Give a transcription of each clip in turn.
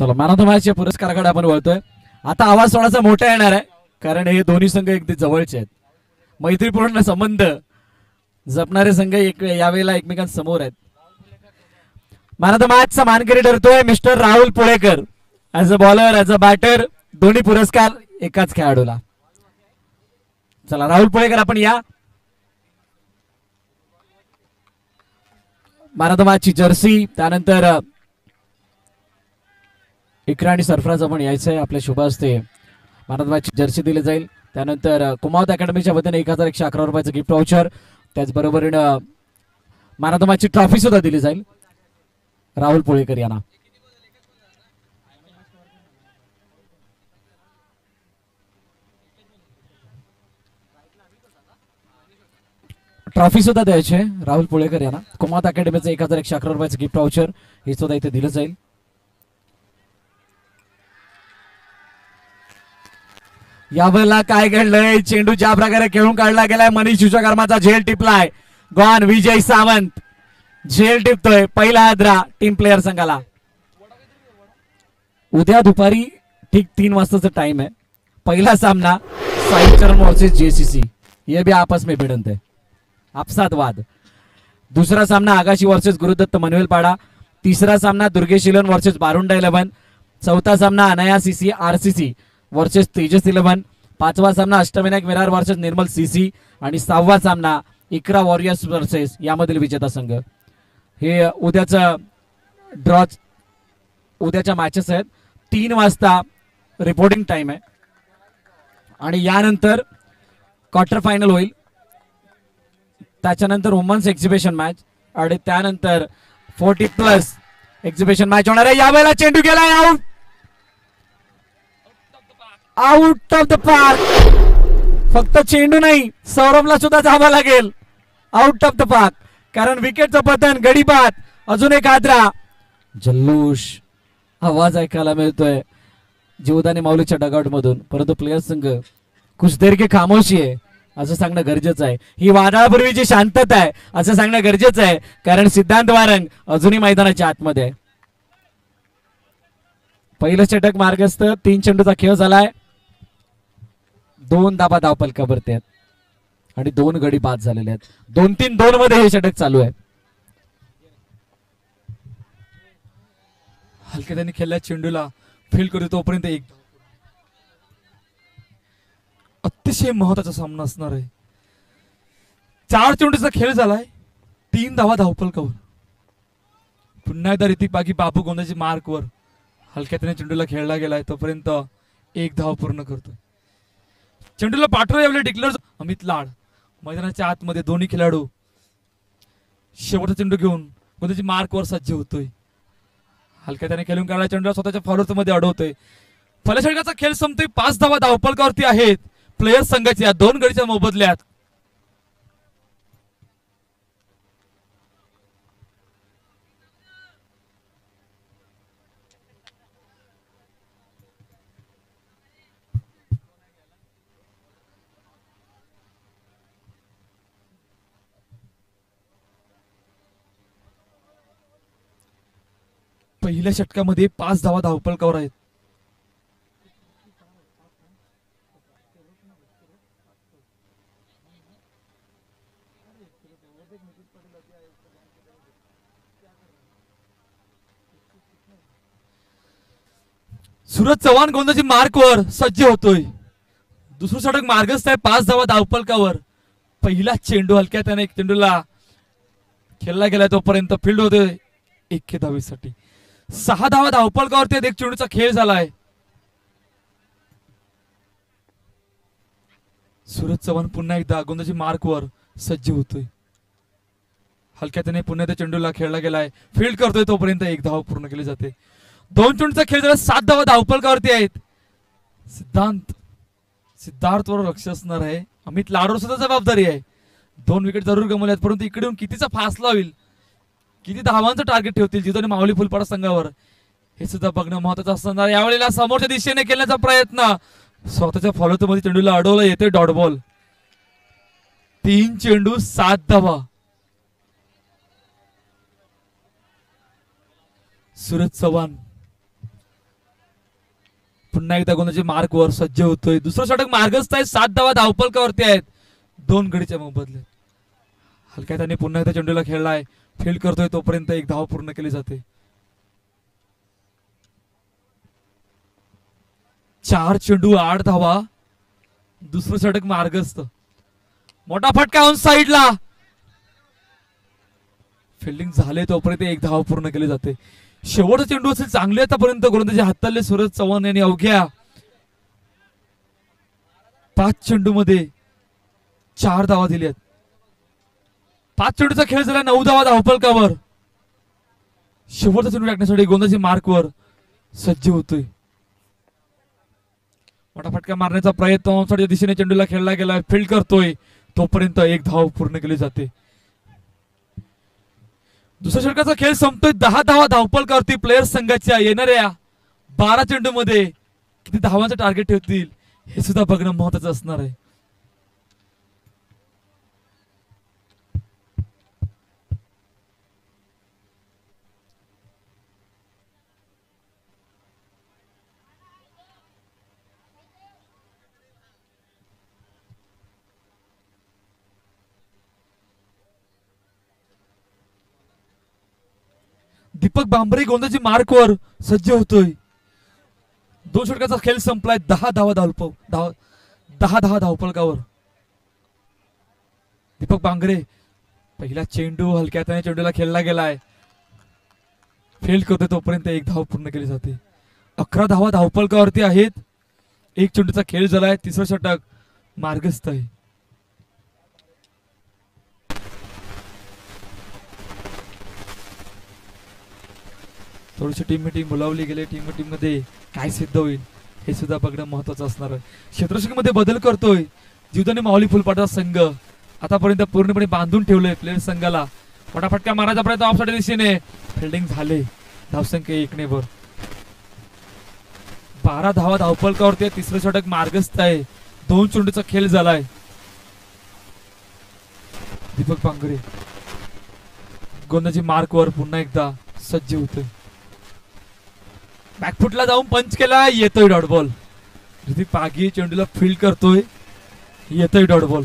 चला man of the मॅचच्या पुरस्काराकडे आपण वळतोय. आता आवाज थोडासा मोठा येणार आहे कारण हे दोन्ही संघ अगदी जवळचे आहेत. मैत्रीपूर्ण संबंध जपणारे संघ यावेळेला एकमेकांसमोर आहेत. मॅन ऑफ द मॅचचा मानकरी ठरतोय mister Rahul Pulekar. As a bowler as a batter दोन्ही पुरस्कार एकाच खेळाडूला. चला राहुल पुळेकर आपण या. मॅन ऑफ द मॅचची जर्सी, त्यानंतर इकरा आणि सरफराज आपण यायचंय. आपल्या शुभ हस्ते मॅन ऑफ द मॅचची जर्सी दिली जाईल. त्यानंतर कुमावत अकॅडमीच्या वतीने 1111 रुपयाचं गिफ्ट वाउचर, त्याचबरोबर मॅन ऑफ द मॅचची ट्रॉफी सुद्धा दिली जाईल राहुल पुळेकर यांना. ट्रॉफी सुद्धा द्यायची राहुल पुळेकर यांना. कुमावत अकॅडमीचं 1111 रुपयाचं गिफ्ट वाउचर हे सुद्धा इथे दिलं जाईल. यावेळेला काय घडलंय, चेंडू ज्या प्रकारे खेळून काढला गेलाय, मनीष विश्वकर्माचा झेल टिपलाय. गॉन विजय सावंत झेल टिपतोय. पहिला हादरा टीम प्लेयर संघाला. उद्या दुपारी ठीक 3 वाजताचा टाइम है. पहिला सामना साई चरण वर्सेस जेसीसी, ये भी आपस में भिड़ंत है, आपसात वाद. दूसरा सामना आगाशी वर्सेस गुरुदत्त मनवेलपाड़ा. तीसरा सामना दुर्गेश इलेवन वर्सेस बारुंडा 11. चौथा सामना Anaya CC RCC versus Tejas 11. पाचवा सामना अष्टविनायक विरार वर्सेस निर्मल सीसी. आणि 6वा सामना इकरा वॉरियर्स वर्सेस यामधील विजेता संघ. हे उद्याचं ड्रॉच, उद्याच्या मॅचेस आहेत. 3 वाजता रिपोर्टिंग टाइम आहे आणि यानंतर क्वार्टर फायनल होईल. त्याच्यानंतर वुमन्स एक्झिबिशन मॅच आणि त्यानंतर 40+ एक्झिबिशन मॅच होणार आहे. यावेळेला चेंडू गेलाय out, out of the park. फक्त चेंडू नाही, सौरभला सुद्धा जावं लागेल आउट ऑफ द पार्क, कारण विकेटचं पतन, गडीबाद, अजून एक हादरा. जल्लोष आवाज ऐकायला मिळतोय जीवदानी माऊलीच्या डगआउट मधून, परंतु प्लेयर संघ कुछ देर की खामोशी आहे असं सांगणं गरजेचं आहे. ही वादळापूर्वीची शांतता आहे असं सांगणं गरजेचं आहे, कारण सिद्धांत वारंग अजूनही मैदानाच्या आतमध्ये आहे. पहिलं षटक मार्गस्थ. 3 चेंडूचा खेळ झालाय. 2 धावा धावपलकावरती आहेत आणि 2 गडी बाद झालेले आहेत. 2-3-2 मध्ये हे षटक चालू आहे. हलक्या त्यांनी खेळल्या चेंडूला फील्ड करतो तोपर्यंत एक अतिशय महत्वाचा सामना असणार आहे. 4 चेंडूचा खेळ झालाय. 3 धावा धावपलकावर. पुन्हा एकदा ऋतिक बागी बाबू गोंदाची मार्कवर हलक्या त्याने चेंडूला खेळला गेलाय, तोपर्यंत 1 धाव पूर्ण करतोय. चेंडूला पाठवलं यावेळी डिक्लेअर अमित लाड. मैदानाच्या आतमध्ये दोन्ही खेळाडू शेवटचा चेंडू घेऊन गोंदाची मार्कवर सज्ज होतोय. हलक्या त्याने खेळून काढला चेंडूला स्वतःच्या फॉलोअर्स मध्ये अडवतोय. फलषटकाचा खेळ संपतोय. 5 धावा धावपलकावरती आहेत प्लेयर संघाच्या 2 गडीच्या मोबदल्यात. पहिल्या षटकामध्ये 5 धावा धावपलकावर आहेत. सूरज चव्हाण गोंदाची मार्कवर सज्ज होतोय. दुसरं षटक मार्गस्थ आहे. 5 धावा धावपलकावर. पहिला चेंडू हलक्या त्याने चेंडूला खेळला गेला, तोपर्यंत फील्ड होते 1 धावेसाठी. 6 धावा धावपलकावरती 1 चेंडूचा खेळ झालाय. सूरज चव्हाण पुन्हा एकदा गोंदाची मार्कवर सज्ज होतोय. हलक्या त्याने पुन्हा त्या चेंडूला खेळला गेलाय, फील्ड करतोय, तोपर्यंत 1 धाव पूर्ण केली जाते. 2 चेंडूचा खेळ झाला. 7 धावा धावपलकावरती आहेत. सिद्धार्थ वर लक्ष असणार आहे. अमित लाडवर सुद्धा जबाबदारी आहे. 2 विकेट जरूर गमवल्यात, परंतु इकडून कितीचा फासला होईल, किती धावांचं टार्गेट ठेवतील जिथून माऊली फुलपाडा संघावर, हे सुद्धा बघणं महत्वाचं असणार. यावेळेला समोरच्या दिशेने खेळण्याचा प्रयत्न, स्वतःच्या फॉलोअर मध्ये चेंडूला अडवलं, येते डॉट बॉल. 3 चेंडू 7 धावा. सूरज चव्हाण पुन्हा एकदा गोंदाच्या मार्कवर सज्ज होतोय. दुसरं षटक मार्गस्थ आहे. 7 धावा धावफलकावरती आहेत. 2 गडीच्या मोबदल्यात. हलक्या त्याने पुन्हा एकदा चेंडूला खेळलाय. फील्ड करतोय तोपर्यंत 1 धाव पूर्ण केली जाते. 4 चेंडू 8 धावा. दुसरं षटक मार्गस्थ. मोठा फटका ऑन साइडला. फिल्डिंग झाले तोपर्यंत 1 धाव पूर्ण केली जाते. शेवटचा चेंडू असेल चांगले आतापर्यंत गोलंदाजी हाताळले सूरज चव्हाण यांनी अवघ्या 5 चेंडू मध्ये 4 धावा दिल्यात. 5 चेंडूचा खेळ झाला. 9 धावा धावफलकावर. शेवटचा चेंडू टाकण्यासाठी गोलंदाजी मार्कवर सज्ज होतोय. मोठा फटका मारण्याचा प्रयत्न ऑनसाइडच्या दिशेने चेंडूला खेळला गेला. फील्ड करतोय तोपर्यंत 1 धाव पूर्ण केली जाते. दुसऱ्या षटकाचा खेळ संपतोय. 10 धावा धावफलकावरती प्लेयर्स संघाच्या. येणाऱ्या 12 चेंडू मध्ये किती धावांचं टार्गेट ठेवतील हे सुद्धा बघणं महत्वाचं असणार आहे. दीपक बांबरे गोंदाची मार्कवर सज्ज होतोय. 2 षटकाचा खेळ संपलाय. 10 धावा धावफलकावर. दीपक बांगरे पहिला चेंडू हलक्या हाताने चेंडूला खेळला गेलाय. फील्ड करतोय तोपर्यंत 1 धाव पूर्ण केली जाते. 11 धावा धावफलकावरती आहेत. 1 चेंडूचा खेळ झालाय. तिसरं षटक मार्गस्थ आहे. थोडीशी टीम मीटिंग बोलावली गेली. टीम मीटिंग मध्ये काय सिद्ध होईल हे सुद्धा बघणं महत्वाचं असणार आहे. क्षेत्ररक्षक मध्ये करतोय जीवदानी माऊली फुलपाटा संघ. आतापर्यंत पूर्णपणे बांधून ठेवलंय प्लेयर संघाला. मोठा फटका मारायचा प्रयत्न ऑफसाइड दिशेने. फिल्डिंग झाले. धावसंख्या 1 ने वर. 12 धावा धावफलकावरती. तिसरं षटक मार्गस्थ आहे. 2 चेंडूचा खेळ झालाय. दीपक बांगरे गोंदाची मार्कवर पुन्हा एकदा सज्ज होतोय. बॅकफुटला जाऊन पंच केला. येतोय dot ball. Hrithik Pagi चेंडूला field करतोय. येतोय डॉट बॉल.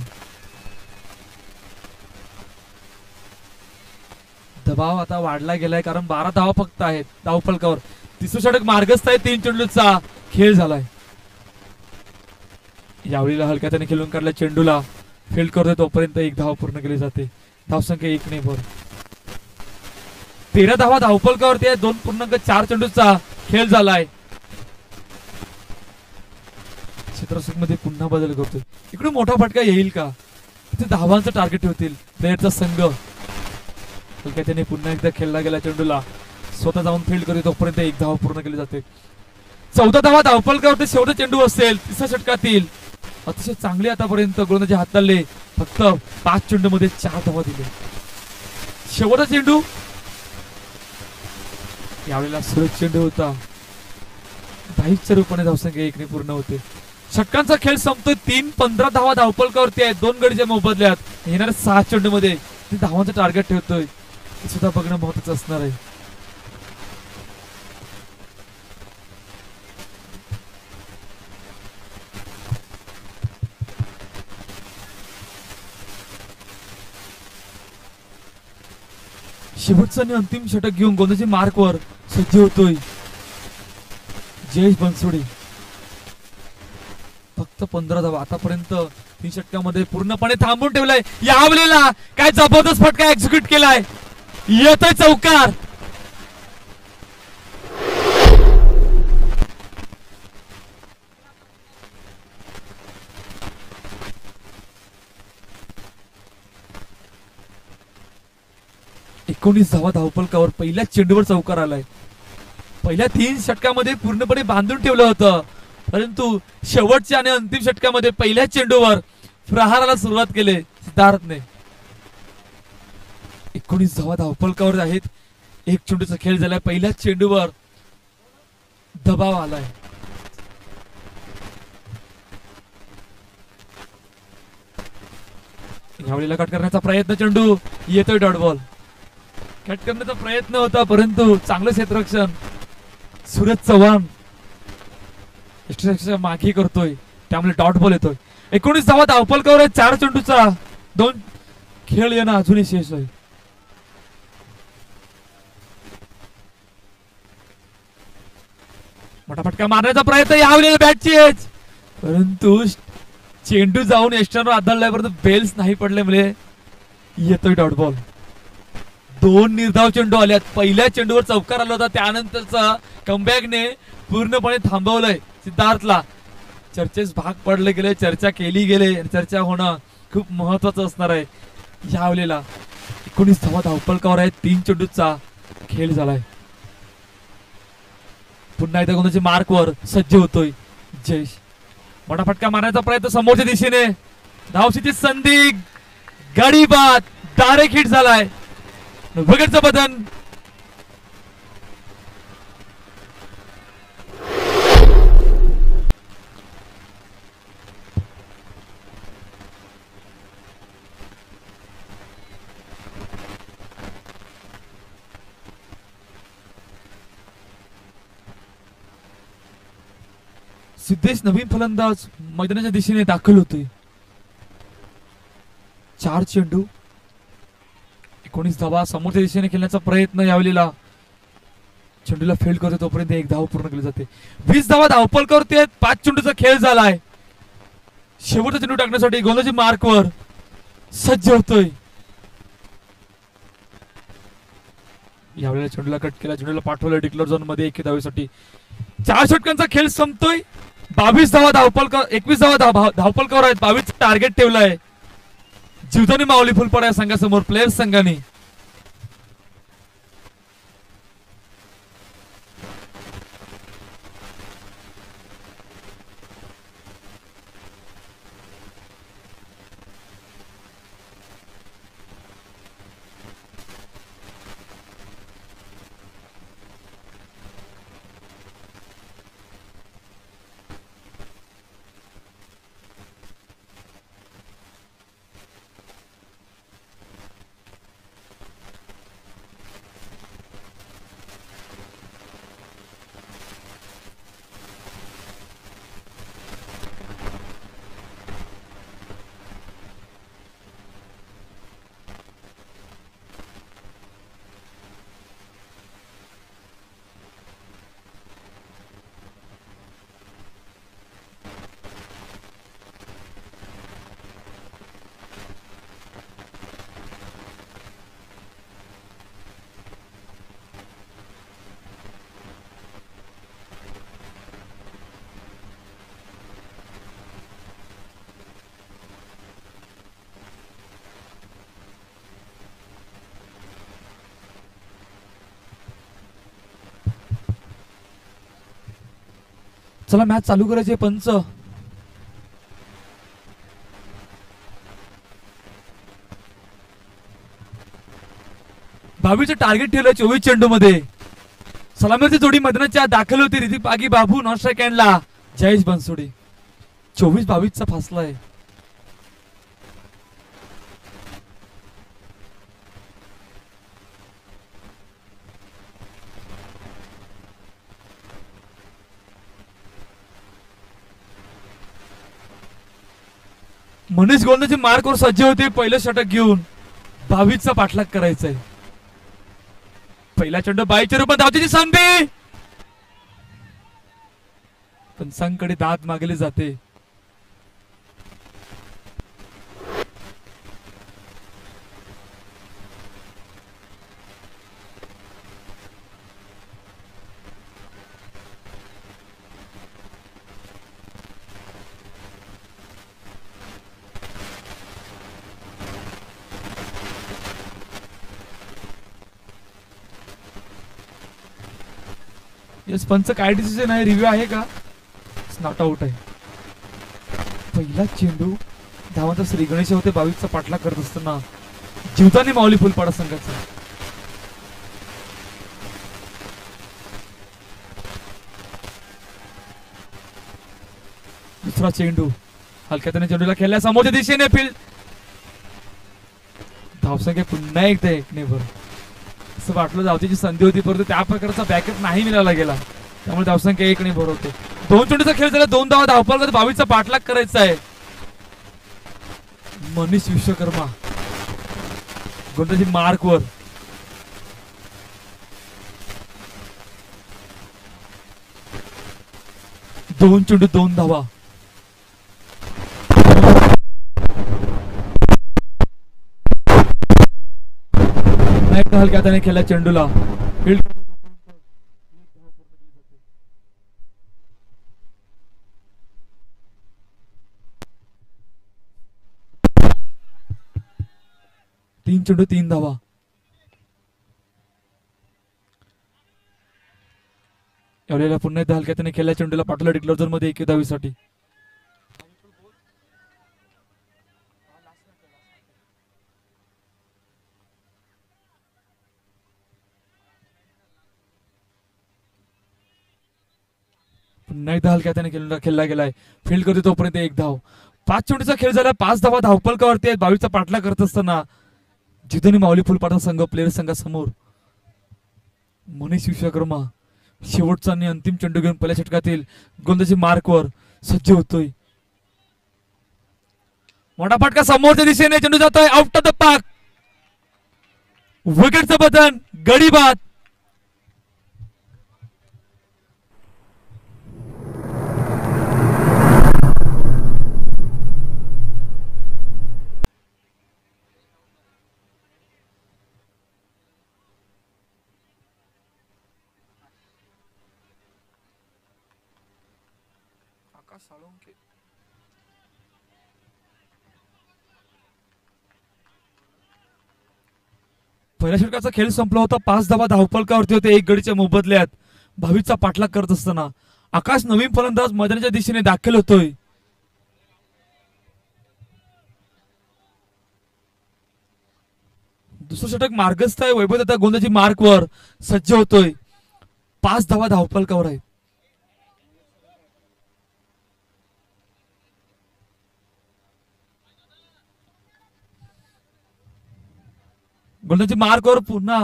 दबाव आता वाढला गेलाय कारण 12 धावा फक्त आहेत धावफलकावर. तिसरं षटक मार्गस्थ आहे. 3 चेंडूचा खेळ झालाय. यावेळीला हलक्या त्याने खेळून काढला. चेंडूला फील्ड करतोय तोपर्यंत 1 धाव पूर्ण केली जाते. धावसंख्या 1 ने वर. 13 धावा धावफलकावरती आहे. 2.4 चेंडूचा खेळ झालाय. क्षेत्ररक्षक मध्ये पुन्हा बदल करतोय. इकडे मोठा फटका येईल का? इथे धावांचं टार्गेट ठेवतील प्लेयरचा संघ. हलक्या त्याने पुन्हा एकदा खेळला गेला. चेंडूला स्वतः जाऊन फील्ड करतोय तोपर्यंत 1 धाव पूर्ण केली जाते. 14 धावा धावफलकावरती शेवटचा चेंडू असेल. तिसऱ्या षटकातील अतिशय चांगले आतापर्यंत गोलंदाजी हाताळले. फक्त 5 चेंडू मध्ये 4 धावा दिले. शेवटचा चेंडू यावेळेला सुरेख चेंडू होता. 22च्या रूपाने धावसंख्या 1 ने पूर्ण होते. षटकांचा खेळ संपतोय. 3-15 धावा धावफलकावरती आहेत. 2 गडीच्या मोबदल्यात. येणाऱ्या 6 चेंडू मध्ये धावांचं टार्गेट ठेवतोय हे सुद्धा बघणं महत्वाचं असणार आहे. शेवटचं आणि अंतिम षटक घेऊन गोंदाची मार्कवर सज्ज होतोय जयेश बनसोडे. फक्त 15 धावा आतापर्यंत 3 षटकामध्ये पूर्णपणे थांबून ठेवलाय. यावेळेला काय जबरदस्त फटका एक्झिक्यूट केलाय. येतोय चौकार. एकोणीस धावा धावफलकावर. पहिल्या चेंडूवर चौकार आलाय. पहिल्या 3 षटकामध्ये पूर्णपणे बांधून ठेवलं होतं परंतु शेवटच्या आणि अंतिम षटकामध्ये पहिल्या चेंडूवर प्रहाराला सुरुवात केली सिद्धार्थने. 19 धावा धावफलकावर आहेत. 1 चेंडूचा खेळ झालाय. पहिल्या चेंडूवर दबाव आलाय. यावेळेला कट करण्याचा प्रयत्न. चेंडू येतोय डॉट बॉल. कट करण्याचा प्रयत्न होता परंतु चांगलं क्षेत्ररक्षण सूरज चव्हाण एक्स्ट्रा मागे करतोय, त्यामुळे डॉट बॉल येतोय. 19 धावा धावफलकावर आहे 4 चेंडूचा. 2 खेळ येणं अजूनही शेष आहे. मोठा फटका मारण्याचा प्रयत्न यावेळेला बॅटची एज, परंतु चेंडू जाऊन एस्टर्नवर आदळल्यापर्यंत बेल्स नाही पडल्यामुळे येतोय डॉट बॉल. 2 निर्धाव चेंडू आल्यात. पहिल्या चेंडूवर चौकार आला होता, त्यानंतरचा कमबॅकने पूर्णपणे थांबवलंय सिद्धार्थला. चर्चेस भाग पडले गेले, चर्चा केली गेले, चर्चा होणं खूप महत्वाचं असणार आहे यावेळेला. 19 धावा धावफलकावर आहेत. 3 चेंडूचा खेळ झालाय. पुन्हा एकदा गोंधळाच्या मार्कवर सज्ज होतोय जयेश. मोठा फटका मारण्याचा प्रयत्न समोरच्या दिशेने, धावशीची संधी, गाडी बाद, डायरेक्ट हिट झालाय. विकेटचं बदन. सिद्धेश नवीन फलंदाज मैदानाच्या दिशेने दाखल होतोय. 4 चेंडू, 19 धावा. समोरच्या दिशेने खेळण्याचा प्रयत्न यावेळेला चेंडूला फेल्ड करतो, तोपर्यंत 1 धाव पूर्ण केली जाते. 20 धावा धावफलकावरती आहेत. 5 चेंडूचा खेळ झालाय. शेवटचा चेंडू टाकण्यासाठी गोलंदाजी मार्कवर सज्ज होतोय. यावेळेला चेंडूला कट केला, चेंडूला पाठवलं डिक्लेअर झोन मध्ये 1 धावेसाठी. 4 षटकांचा खेळ संपतोय. 22 धावा धावफलकावर, 21 धावा धावफलकावर आहेत. 22 टार्गेट ठेवलंय. जीवदानी माऊली फुलपाडा या संघासमोर प्लेयर्स संघाने. चला मॅच चालू करायचे. पंच बाबूचं टार्गेट ठेवलं 24 चेंडू मध्ये. सलामीची जोडी मैदानाच्या दाखल होती. रिदी पागी बाबू नॉन स्ट्राइक हँडला जयेश बनसोडे. 24-22 चा फासला आहे. मनीष गोंदाचे मार्कवर सज्ज होते. पहिलं षटक घेऊन 22 चा पाठलाग करायचा आहे. पहिला चेंडू 22 रूपात धावतीची संधी, पंचांकडे दाद मागले जाते. यस पंच काय डिसिजन आहे, रिव्ह्यू आहे का? नॉट आउट आहे. पहिला चेंडू धावांचा श्री गणेश होते. 22 चा पाठलाग करत असताना जीवदानी माऊली फुलपाडा संघाचा. दुसरा चेंडू हलक्या त्याने चेंडूला खेळल्या समोरच्या दिशेने फील्ड. धावसंख्या पुन्हा एकदा 1 ने भर. असं वाटलं धावतीची संधी होती, परंतु त्या प्रकारचा बॅकअप नाही मिळाला गेला, त्यामुळे धावसंख्या 1 ने भर होते. दोन चेंडूचा खेळ झाला, 2 धावा धावपल करत 22चा पाठलाग करायचा आहे. मनीष विश्वकर्मा गोलंदाजी मार्कवर. दोन चेंडू 2 धावा. हलक्या हाताने खेळला चेंडूला. फील्ड 3 चेंडू 3 धावा. एवढ्याला पुन्हा एकदा हलक्या हाताने खेळला चेंडूला पाठवला डिक्लेअर झोन मध्ये 1 धावेसाठी. पुन्हा एकदा हलक्या हाताने खेळला गेलाय. फील्ड करतो तोपर्यंत 1 धाव. 5 चेंडूचा खेळ झाला, 5 धावा धावपलकावरती आहेत. 22चा पाठला करत असताना जिथून माऊली फुलपाटा संघ प्लेयर संघासमोर मनीष विश्वकर्मा शेवटचा आणि अंतिम चेंडू घेऊन पहिल्या षटकातील गोलंदाजी मार्कवर सज्ज होतोय. मोठा फटका समोरच्या दिशेने, चेंडू जातोय आउट ऑफ द पार्क. विकेटचं बटन, गडी बाद. पहिल्या षटकाचा खेळ संपला होता. 5 धावा धावपलकावरती होते 1 गडीच्या मोबदल्यात. 22चा पाठलाग करत असताना आकाश नवीन फलंदाज मैदानाच्या दिशेने दाखल होतोय. दुसरं षटक मार्गस्थ आहे. वैभव दत्ता गोलंदाजी मार्कवर सज्ज होतोय. 5 धावा धावपलकावर आहेत. गोलंदाजी मार्कवर पुन्हा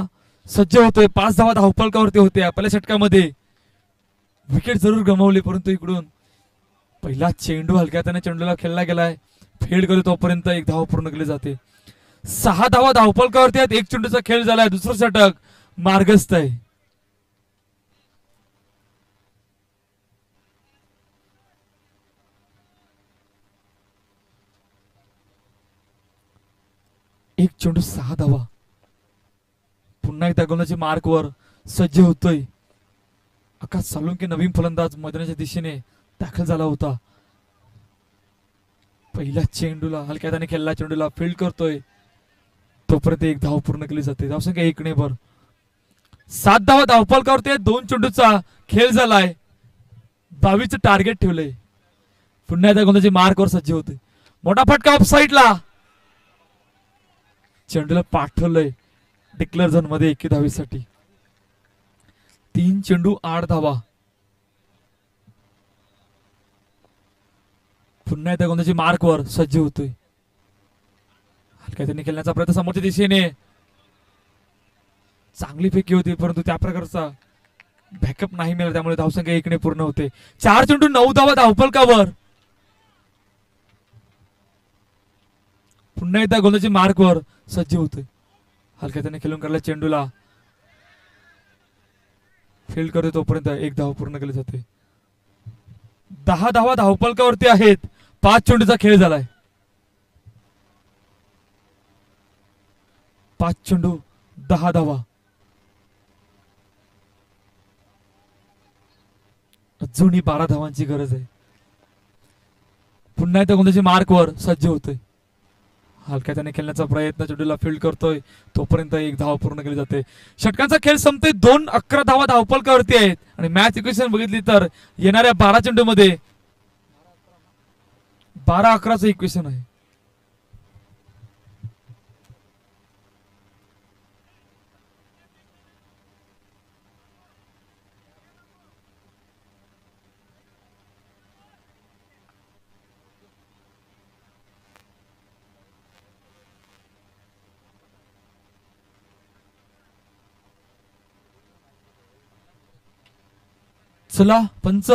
सज्ज होतोय. 5 धावा धावपलकावरती होत्या. पहिल्या षटकामध्ये विकेट जरूर गमावली, परंतु इकडून पहिला चेंडू हलक्या हाताने चेंडूला खेळला गेलाय. फील्ड करतो तोपर्यंत 1 धाव पूर्ण केली जाते. 6 धावा धावपलकावरती आहेत. 1 चेंडूचा खेळ झालाय. दुसरं षटक मार्गस्थ आहे. एक चेंडू 6 धावा. पुन्हा एकदा गोलंदाजी मार्कवर सज्ज होतोय. आकाश सालुंके नवीन फलंदाज मैदानाच्या दिशेने दाखल झाला होता. पहिल्या चेंडूला हलक्या हाताने खेळला चेंडूला फील्ड करतोय तोपर्यंत 1 धाव पूर्ण केली जाते. धावसंख्या 1 ने भर. 7 धावा धावपलकावरती 2 चेंडूचा खेळ झालाय. 22चं टार्गेट ठेवलंय. पुन्हा एकदा गोलंदाजी मार्कवर सज्ज होते. मोठा फटका ऑफ साईडला. चेंडूला पाठवलंय डिक्लेअर झोन मध्ये 1 धावेसाठी. 3 चेंडू 8 धावा. पुन्हा एकदा गोलंदाजी मार्कवर सज्ज होतोय. हलक्या हाताने खेळण्याचा प्रयत्न समोरच्या दिशेने. चांगली फेकी होती, परंतु त्या प्रकारचा बॅकअप नाही मिळाला, त्यामुळे धावसंख्या 1 ने पूर्ण होते. 4 चेंडू 9 धावा धावपलकावर. पुन्हा एकदा गोलंदाजी मार्कवर सज्ज होतोय. हलक्या हाताने खेळून काढला चेंडूला फील्ड करतो तोपर्यंत 1 धाव पूर्ण केली जाते. 10 धावा धावपलकावरती आहेत. 5 चेंडूचा खेळ झालाय. 5 चेंडू 10 धावा. अजूनही 12 धावांची गरज आहे. पुन्हा एकदा गोलंदाजी मार्कवर सज्ज होतोय. हलक्या हाताने खेळण्याचा प्रयत्न, चेंडूला फील्ड करतोय तोपर्यंत 1 धाव पूर्ण केली जाते. षटकांचा खेळ संपते. 2-11 धावा धावपलकावरती आहेत आणि मॅच इक्वेशन बघितली तर येणाऱ्या 12 चेंडू मध्ये 12-11चं इक्वेशन आहे. चला पंच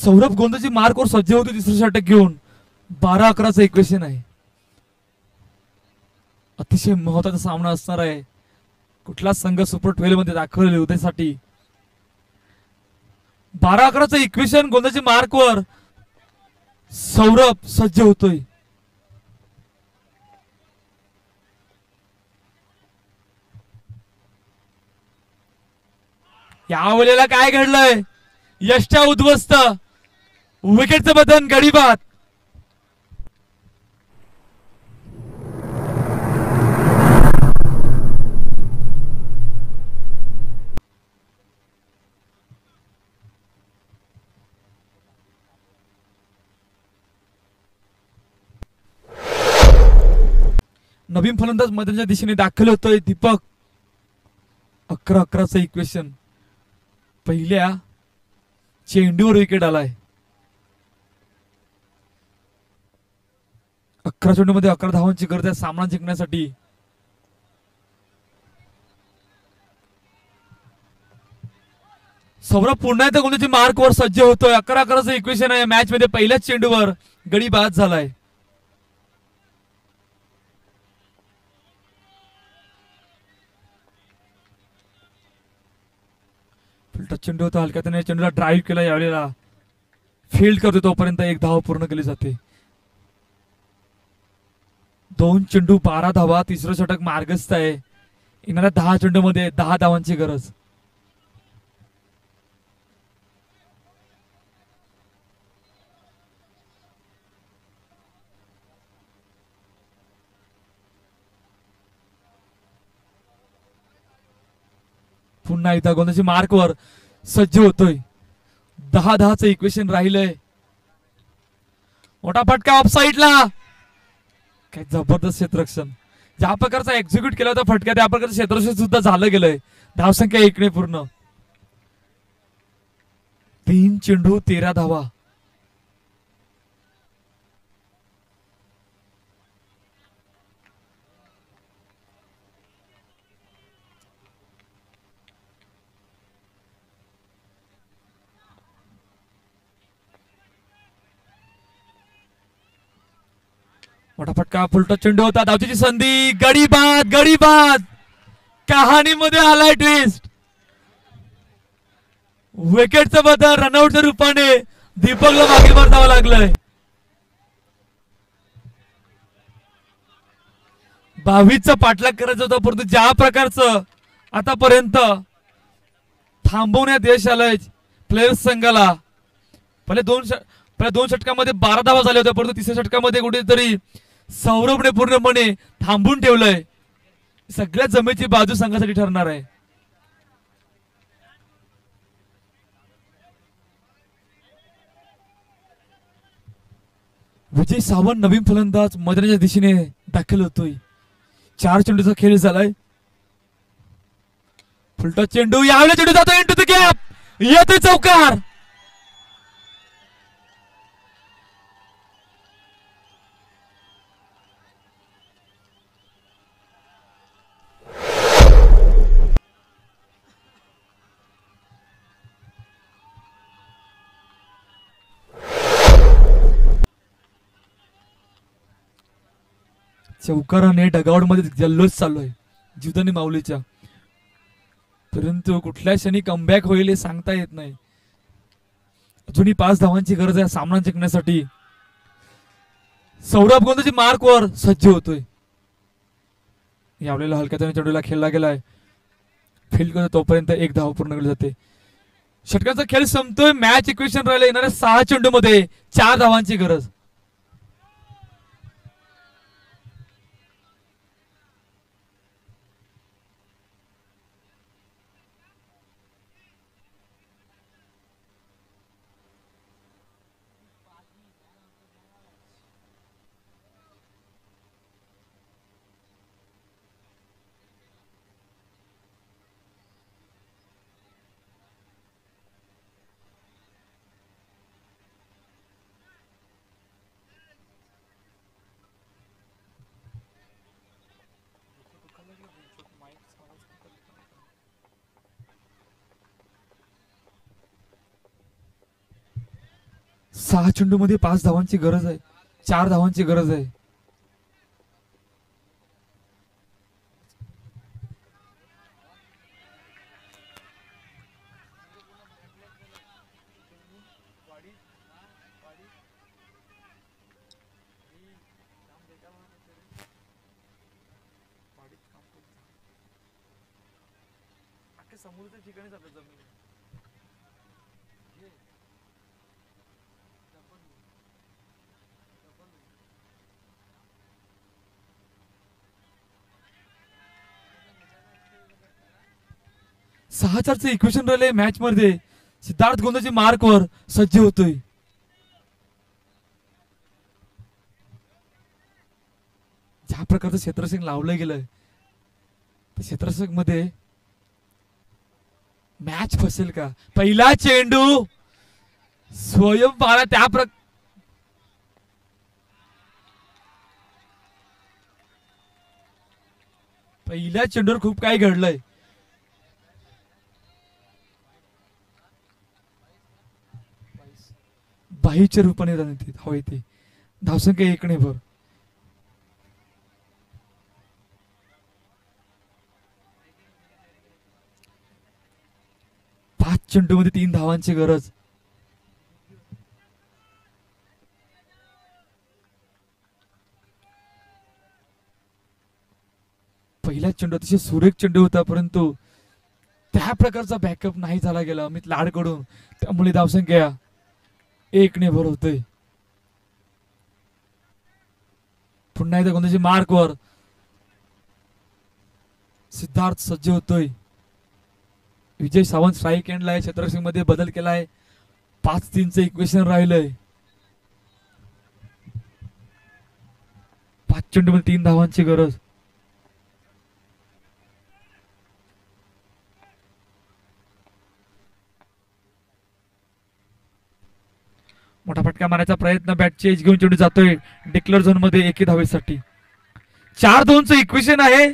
सौरभ गोंदाची मार्कवर सज्ज होते तिसरं षटक घेऊन. 12-11चं इक्वेशन आहे. अतिशय महत्वाचा सामना असणार आहे. कुठला संघ सुपर 12 मध्ये दाखल होण्यासाठी 12-11चं इक्वेशन गोंदाची मार्कवर सौरभ सज्ज होतोय. यावेळेला काय घडलंय? यष्टा उद्ध्वस्त, विकेटचं बदन, गडीबाद. नवीन फलंदाज मैदानाच्या दिशेने दाखल होतोय दीपक. 11-11चं इक्वेशन. पहिल्या चेंडूवर विकेट आलाय. 11 चेंडूमध्ये 11 धावांची गरज आहे सामना जिंकण्यासाठी. सौरभ पुन्हा एकदा गोंदाची मार्कवर सज्ज होतोय. 11-11चं इक्वेशन आहे. मॅच मध्ये पहिल्याच चेंडूवर गडी बाद झालाय. चेंडू होता हलक्या त्याने चेंडूला ड्राईव्ह केला. यावेळेला फील्ड करतो तोपर्यंत एक धाव पूर्ण केली जाते. 2 चेंडू 12 धावा. तिसरं षटक मार्गस्थ आहे. येणाऱ्या 10 चेंडू मध्ये 10 धावांची गरज. पुन्हा एकदा गोंदाची मार्कवर सज्ज होतोय. 10-10चं इक्वेशन राहिलंय. मोठा फटका ऑफ साईडला. काय जबरदस्त क्षेत्ररक्षण. ज्या प्रकारचा एक्झिक्यूट केला होता फटका त्या प्रकारचं क्षेत्ररक्षण सुद्धा झालं गेलंय. धावसंख्या 1 ने पूर्ण. 3 चेंडू 13 धावा. मोठा फटका, फुलटा चेंडू होता. धावची संधी, गडीबाद, गडीबाद. कहाणीमध्ये आलाय ट्विस्ट. विकेटचं बदल रनआउटच्या रूपाने दीपकला मागे परतावं लागलंय. 22चा पाठलाग करायचा होता परंतु ज्या प्रकारचं आतापर्यंत थांबवण्यात यश आलंय प्लेयर्स संघाला. पहिल्या दोन षटकामध्ये 12 धावा झाल्या होत्या परंतु तिसऱ्या षटकामध्ये कुठेतरी सौरभने पूर्णपणे थांबून ठेवलंय. सगळ्या जमेची बाजू संघासाठी ठरणार आहे. विजय सावंत नवीन फलंदाज मैदानाच्या दिशेने दाखल होतोय. 4 चेंडूचा खेळ झालाय. फुलटा चेंडू, यावेळेला चेंडू जातो इनटू द गॅप. येतोय चौकार. चौकाराने डगआउट मध्ये जल्लोष चालू आहे जीवदानी माऊलीच्या. परंतु कुठल्या क्षणी कमबॅक होईल हे सांगता येत नाही. अजूनही 5 धावांची गरज आहे सामना जिंकण्यासाठी. सौरभ गोंदाची मार्कवर सज्ज होतोय. यावेळेला हलक्या चेंडूला खेळला गेलाय. फील्ड करतो तोपर्यंत 1 धाव पूर्ण केली जाते. षटकांचा खेळ संपतोय. मॅच इक्वेशन राहिलं. येणाऱ्या 6 चेंडू मध्ये 4 धावांची गरज. 6 चेंडूमध्ये 5 धावांची गरज आहे, 4 धावांची गरज आहे. समुद्राच्या ठिकाणीच आपल्या जमीन आहे. 6-4चं इक्वेशन राहिले मॅच मध्ये. सिद्धार्थ गोंदाची मार्कवर सज्ज होतोय. ज्या प्रकारचं क्षेत्ररक्षक लावलं गेलंय त्या क्षेत्ररक्षक मध्ये मॅच फसेल का? पहिला चेंडू स्वयं पाला त्या पहिल्या चेंडूवर खूप काही घडलंय. बाहीच्या रूपाने हवे ते धावसंख्या 1 ने भर. पाच चेंडू मध्ये 3 धावांची गरज. पहिला चेंडू अतिशय सुरेख चेंडू होता, परंतु त्या प्रकारचा बॅकअप नाही झाला गेला अमित लाडकडून. त्यामुळे धावसंख्या 1 ने भर होतोय. पुन्हा एकदा गोंदाची मार्कवर सिद्धार्थ सज्ज होतोय. विजय सावंत स्ट्राईक एंडला आहे. क्षेत्ररक्षक मध्ये बदल केलाय. 5-3चं इक्वेशन राहिलंय. 5 चेंडू मध्ये 3 धावांची गरज. मोठा फटका मारायचा प्रयत्न, बॅटची एज घेऊन चेंडू जातोय डिक्लेअर झोन मध्ये 1 धावेसाठी. 4-2चं इक्वेशन आहे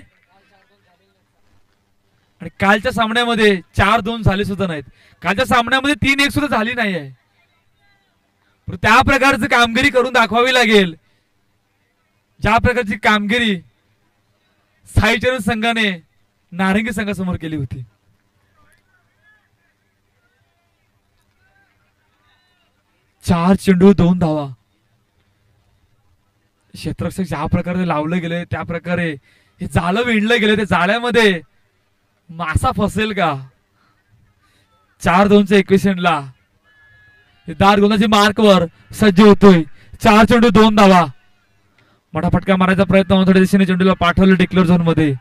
आणि कालच्या सामन्यामध्ये 4-2 झाले सुद्धा नाहीत. कालच्या सामन्यामध्ये 3-1 सुद्धा झाली नाही आहे. त्या प्रकारची कामगिरी करून दाखवावी लागेल ज्या प्रकारची कामगिरी साईचरण संघाने नारंगी संघासमोर केली होती. चार चेंडू 2 धावा. क्षेत्ररक्षक ज्या प्रकारे लावलं गेले त्या प्रकारे हे जाळं विणलं गेले. त्या जाळ्यामध्ये मासा फसेल का? 4-2च्या इक्वेशनला सिद्धार्थ गोंदाची मार्कवर सज्ज होतोय. 4 चेंडू 2 धावा. मोठा फटका मारायचा प्रयत्न थोड्या दिशेने चेंडूला पाठवलं डिक्लेअर झोन मध्ये.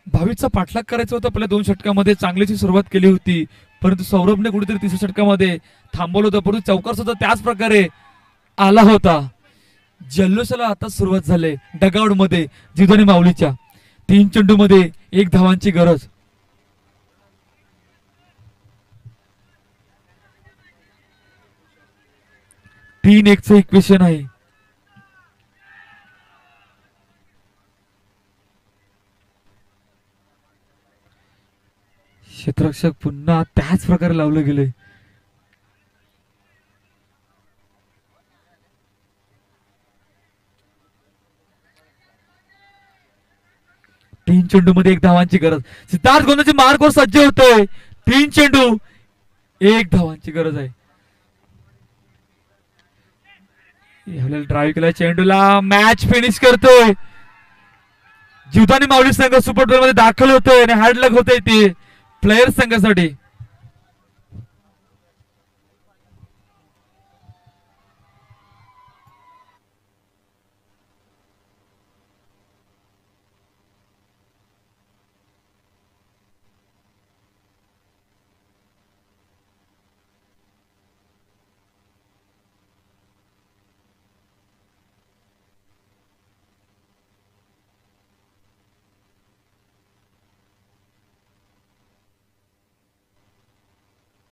भाविकचा पाठलाग करायचा होता. पहिल्या 2 षटकामध्ये चांगलीची सुरुवात केली होती, परंतु सौरभने कुठेतरी 3ऱ्या षटकामध्ये थांबवलं होतं. परंतु चौकार सुद्धा त्याच प्रकारे आला होता. जल्लोषाला आता सुरुवात झाली डगआउट मध्ये जीवदानी माऊलीच्या. 3 चेंडू मध्ये 1 धावांची गरज. तीन 1चं इक्वेशन आहे. क्षेत्ररक्षक पुन्हा त्याच प्रकारे लावलं गेले. तीन चेंडू मध्ये 1 धावांची गरज. सिद्धार्थ गोंदाची मार्कवर सज्ज होतोय. 3 चेंडू 1 धावांची गरज आहे. ड्राईव्ह केला चेंडूला, मॅच फिनिश करतोय. जीवदानी माऊली संघ सुपर 12 मध्ये दाखल होतोय आणि हार्ड लक होतोय ते प्लेयर संघासाठी.